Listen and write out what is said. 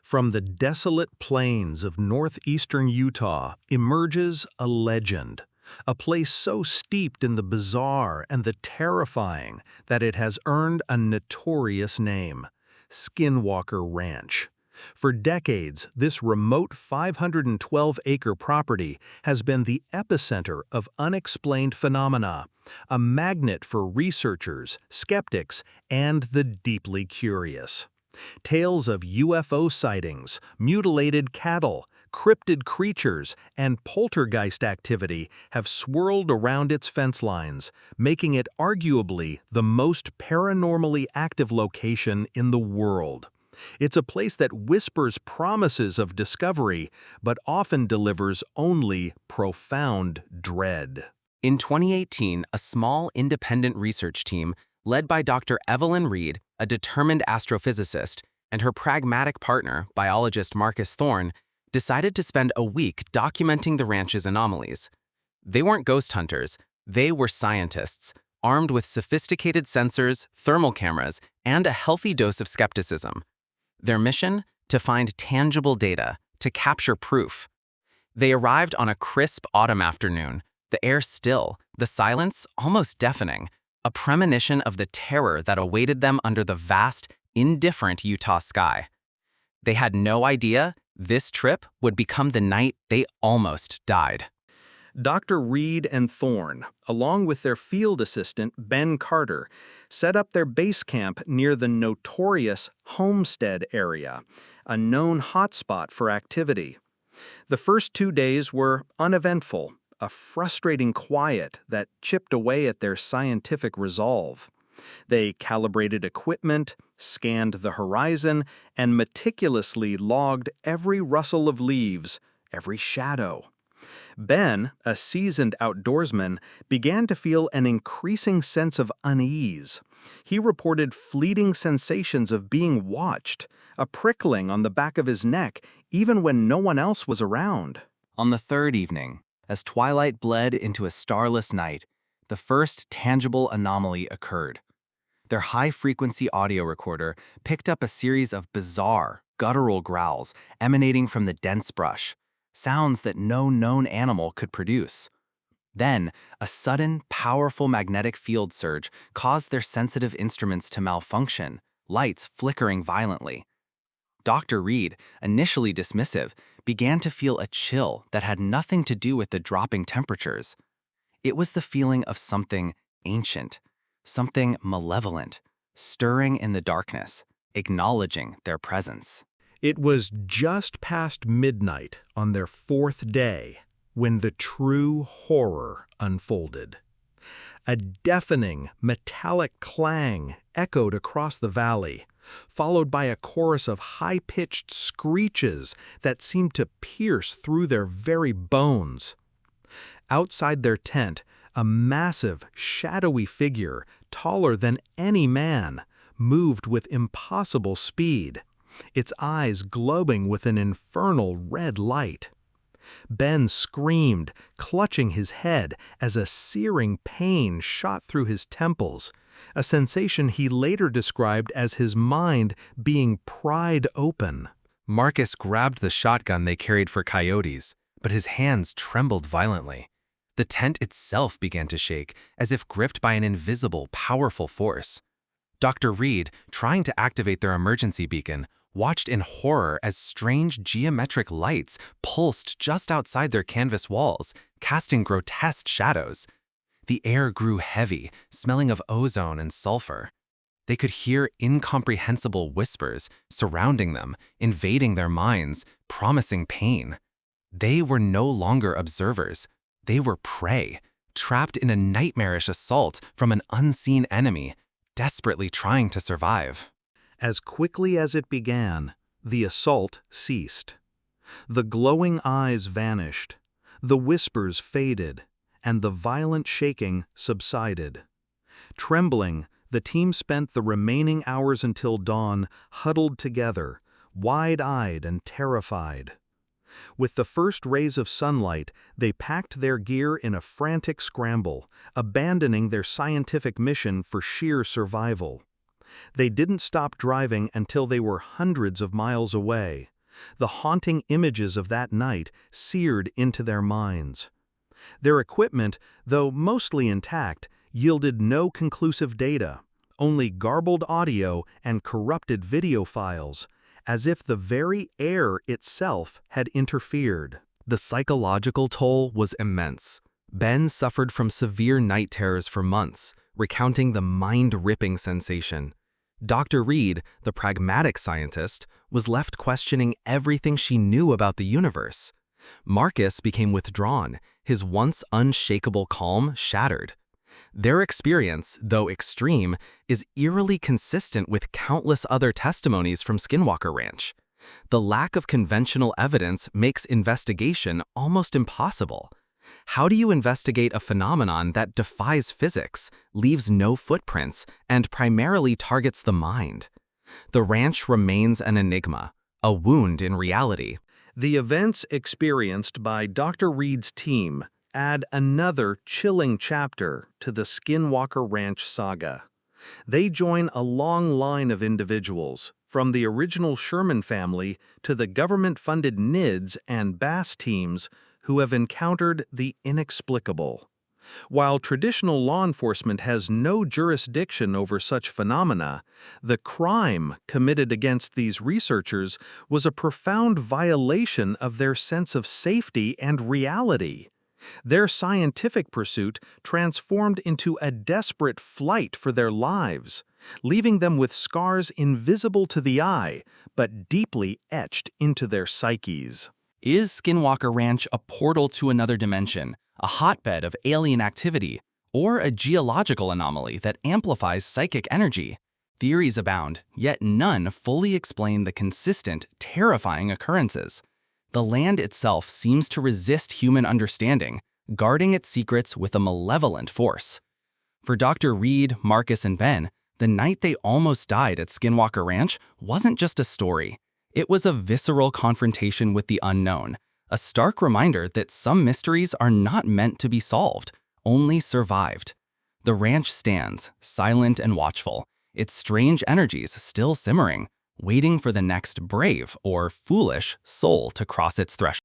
From the desolate plains of northeastern Utah emerges a legend, a place so steeped in the bizarre and the terrifying that it has earned a notorious name, Skinwalker Ranch. For decades, this remote 512-acre property has been the epicenter of unexplained phenomena, a magnet for researchers, skeptics, and the deeply curious. Tales of UFO sightings, mutilated cattle, cryptid creatures, and poltergeist activity have swirled around its fence lines, making it arguably the most paranormally active location in the world. It's a place that whispers promises of discovery, but often delivers only profound dread. In 2018, a small independent research team led by Dr. Evelyn Reed, a determined astrophysicist, and her pragmatic partner, biologist Marcus Thorne, decided to spend a week documenting the ranch's anomalies. They weren't ghost hunters, they were scientists, armed with sophisticated sensors, thermal cameras, and a healthy dose of skepticism. Their mission? To find tangible data, to capture proof. They arrived on a crisp autumn afternoon, the air still, the silence almost deafening, a premonition of the terror that awaited them under the vast, indifferent Utah sky. They had no idea this trip would become the night they almost died. Dr. Reed and Thorne, along with their field assistant, Ben Carter, set up their base camp near the notorious Homestead area, a known hotspot for activity. The first 2 days were uneventful, a frustrating quiet that chipped away at their scientific resolve. They calibrated equipment, scanned the horizon, and meticulously logged every rustle of leaves, every shadow. Ben, a seasoned outdoorsman, began to feel an increasing sense of unease. He reported fleeting sensations of being watched, a prickling on the back of his neck, even when no one else was around. On the third evening, as twilight bled into a starless night, the first tangible anomaly occurred. Their high-frequency audio recorder picked up a series of bizarre, guttural growls emanating from the dense brush, sounds that no known animal could produce. Then, a sudden, powerful magnetic field surge caused their sensitive instruments to malfunction, lights flickering violently. Dr. Reed, initially dismissive, began to feel a chill that had nothing to do with the dropping temperatures. It was the feeling of something ancient, something malevolent, stirring in the darkness, acknowledging their presence. It was just past midnight on their fourth day when the true horror unfolded. A deafening, metallic clang echoed across the valley, followed by a chorus of high-pitched screeches that seemed to pierce through their very bones. Outside their tent, a massive, shadowy figure, taller than any man, moved with impossible speed, its eyes glowing with an infernal red light. Ben screamed, clutching his head as a searing pain shot through his temples, a sensation he later described as his mind being pried open. Marcus grabbed the shotgun they carried for coyotes, but his hands trembled violently. The tent itself began to shake, as if gripped by an invisible, powerful force. Dr. Reed, trying to activate their emergency beacon, watched in horror as strange geometric lights pulsed just outside their canvas walls, casting grotesque shadows. The air grew heavy, smelling of ozone and sulfur. They could hear incomprehensible whispers surrounding them, invading their minds, promising pain. They were no longer observers. They were prey, trapped in a nightmarish assault from an unseen enemy, desperately trying to survive. As quickly as it began, the assault ceased. The glowing eyes vanished, the whispers faded, and the violent shaking subsided. Trembling, the team spent the remaining hours until dawn huddled together, wide-eyed and terrified. With the first rays of sunlight, they packed their gear in a frantic scramble, abandoning their scientific mission for sheer survival. They didn't stop driving until they were hundreds of miles away, the haunting images of that night seared into their minds. Their equipment, though mostly intact, yielded no conclusive data, only garbled audio and corrupted video files, as if the very air itself had interfered. The psychological toll was immense. Ben suffered from severe night terrors for months, recounting the mind-ripping sensation. Dr. Reed, the pragmatic scientist, was left questioning everything she knew about the universe. Marcus became withdrawn, his once unshakable calm shattered. Their experience, though extreme, is eerily consistent with countless other testimonies from Skinwalker Ranch. The lack of conventional evidence makes investigation almost impossible. How do you investigate a phenomenon that defies physics, leaves no footprints, and primarily targets the mind? The ranch remains an enigma, a wound in reality. The events experienced by Dr. Reed's team add another chilling chapter to the Skinwalker Ranch saga. They join a long line of individuals, from the original Sherman family to the government-funded NIDS and BASS teams, who have encountered the inexplicable. While traditional law enforcement has no jurisdiction over such phenomena, the crime committed against these researchers was a profound violation of their sense of safety and reality. Their scientific pursuit transformed into a desperate flight for their lives, leaving them with scars invisible to the eye, but deeply etched into their psyches. Is Skinwalker Ranch a portal to another dimension, a hotbed of alien activity, or a geological anomaly that amplifies psychic energy? Theories abound, yet none fully explain the consistent, terrifying occurrences. The land itself seems to resist human understanding, guarding its secrets with a malevolent force. For Dr. Reed, Marcus, and Ben, the night they almost died at Skinwalker Ranch wasn't just a story. It was a visceral confrontation with the unknown, a stark reminder that some mysteries are not meant to be solved, only survived. The ranch stands, silent and watchful, its strange energies still simmering, waiting for the next brave or foolish soul to cross its threshold.